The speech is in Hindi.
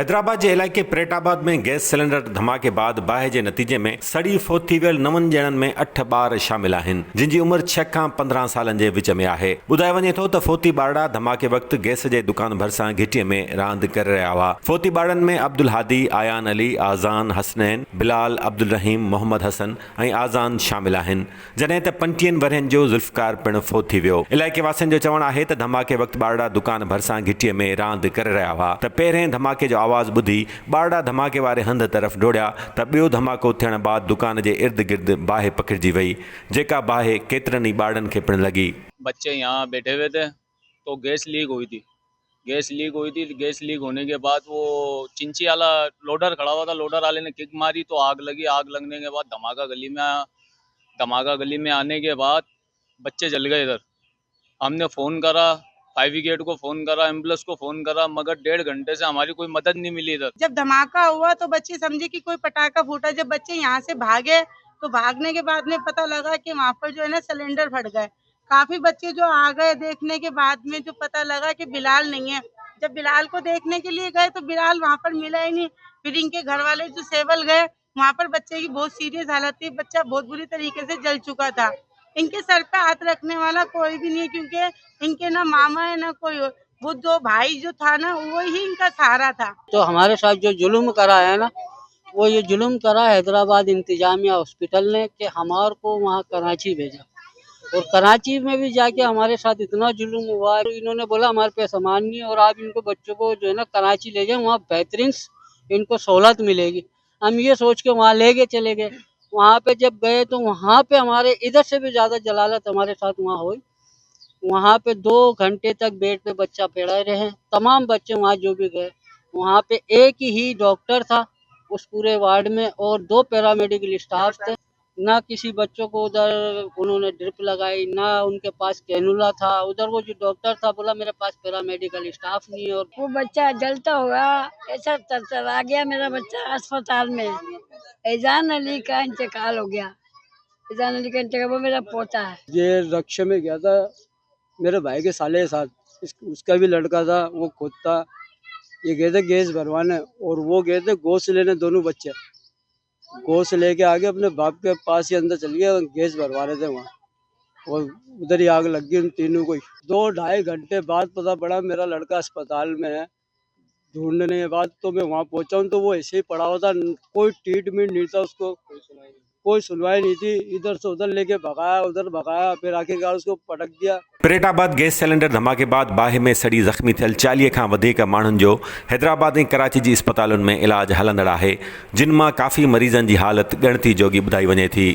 हैदराबाद के इलाइक़े परेटाबाद में गैस सिलेंडर धमाके बाद बाहि जे नतीजे में सड़ी फोत थी वियल 9 ॼणनि में 8 ॿार शामिल आहिनि, जिन जी उमिरि 6 खां 15 सालनि जे विच में आहे। ॿुधायो वञे थो त फोती ॿारड़ा धमाके वक़्तु गैस जे दुकान भरिसां घिटीअ में रांदि करे रहिया हुआ। फोती ॿारनि में अब्दुल हादी, आयान अली, आज़ान, हसनैन, बिलाल, अब्दुल रहीम, मोहम्मद हसन ऐं आज़ान शामिल आहिनि, जॾहिं त 35 वरहनि जो ज़ुल्फ़कार पिणु फोत थी वियो। इलाइक़े वासियुनि जो चवणु आहे त धमाके वक़्तु ॿारड़ा दुकान भरिसां घिटीअ में रांदि करे रहिया हुआ त पहिरें धमाके जो आवाज़ ॿुधी ॿारड़ा धमाके वारे हंध तरफ़ दौड़िया त ॿियो धमाको थियण बाद दुकान जे इर्द गिर्द बाहि पकिड़िजी वई, जेका बाहि केतिरनि ई ॿारनि खे पिणु लॻी। बच्चे यहाँ बैठे हुए थे तो गैस लीक हुई थी। गैस लीक होने के बाद वो चिंची वाला लोडर खड़ा हुआ था, लोडर वाले ने किक मारी तो आग लगी। आग लगने के बाद धमाका गली में आया। धमाका गली में आने के बाद बच्चे जल गए। इधर हमने फ़ोन करा, फायर ब्रिगेड को फ़ोन करा, एम्बुलेंस को फ़ोन करा, मगर 1.5 घंटे से हमारी कोई मदद नहीं मिली। इधर जब धमाका हुआ तो बच्चे समझे कि कोई पटाखा फूटा। जब बच्चे यहाँ से भागे तो भागने के बाद में पता लगा कि वहाँ पर जो है ना सिलेंडर फट गए। काफी बच्चे जो आ गए, देखने के बाद में जो पता लगा कि बिलाल नहीं है। जब बिलाल को देखने के लिए गए तो बिलाल वहाँ पर मिला ही नहीं। फिर इनके घर वाले जो सेवल गए, वहाँ पर बच्चे की बहुत सीरियस हालत थी। बच्चा बहुत बुरी तरीके से जल चुका था। इनके सर पे हाथ रखने वाला कोई भी नहीं है, क्योंकि इनके ना मामा है ना कोई। वो जो भाई जो था ना, वो ही इनका सहारा था। तो हमारे साथ जो जुल्म करा है ना, वो ये जुल्म करा हैदराबाद इंतजामिया हॉस्पिटल ने कि हमारे को वहाँ कराची भेजा, और कराची में भी जाके हमारे साथ इतना जुल्म हुआ। तो इन्होंने बोला हमारे पे सामान नहीं है और आप इनको बच्चों को जो है ना कराची ले जाए, वहाँ बेहतरीन इनको सहूलत मिलेगी। हम ये सोच के वहाँ ले गए, चले गए। वहाँ पे जब गए तो वहाँ पे हमारे इधर से भी ज़्यादा जलालत हमारे साथ वहाँ हुई। वहाँ पे 2 घंटे तक बेड पे बच्चा पड़े रहे। तमाम बच्चे वहाँ जो भी गए, वहाँ पे एक ही डॉक्टर था उस पूरे वार्ड में और 2 पैरामेडिकल स्टाफ थे। ना किसी बच्चों को उधर उन्होंने ड्रिप लगाई, ना उनके पास कैनुला था। उधर वो जो डॉक्टर था बोला मेरे पास पैरामेडिकल स्टाफ नहीं है। और वो बच्चा जलता हुआ ऐसा तरतर आ गया। मेरा बच्चा अस्पताल में, ऐजान अली का इंतकाल हो गया। ऐजान अली का इंतकाल, वो मेरा पोता है। ये रक्षा में गया था मेरे भाई के साले के साथ, उसका भी लड़का था, वो खुद था। ये गए थे गैस भरवाने और वो गए थे गोश्त लेने। दोनों बच्चे गोश्त लेके आगे अपने बाप के पास ही अंदर चल गए, गैस भरवा रहे थे वहाँ, और उधर ही आग लग गई उन तीनों को ही। 2-2.5 घंटे बाद पता पड़ा मेरा लड़का अस्पताल में है। ढूंढने के बाद तो मैं वहाँ पहुँचा हूँ तो वो ऐसे ही पड़ा हुआ था, कोई ट्रीटमेंट नहीं था, उसको कोई सुनवाई नहीं थी। इधर से उधर लेके भगाया, उधर भगाया, फिर आखिरकार उसको पटक दिया। परेटाबाद गैस सिलेंडर धमाके बाद बाहि में सड़ी ज़ख़्मी थियल 40 खां वधीक माण्हुनि जो हैदराबाद ऐं कराची जी अस्पतालुनि में इलाज हलंदड़ आहे, जिन मां काफ़ी मरीज़नि जी हालत ॻणती जोगी ॿुधाई वञे थी।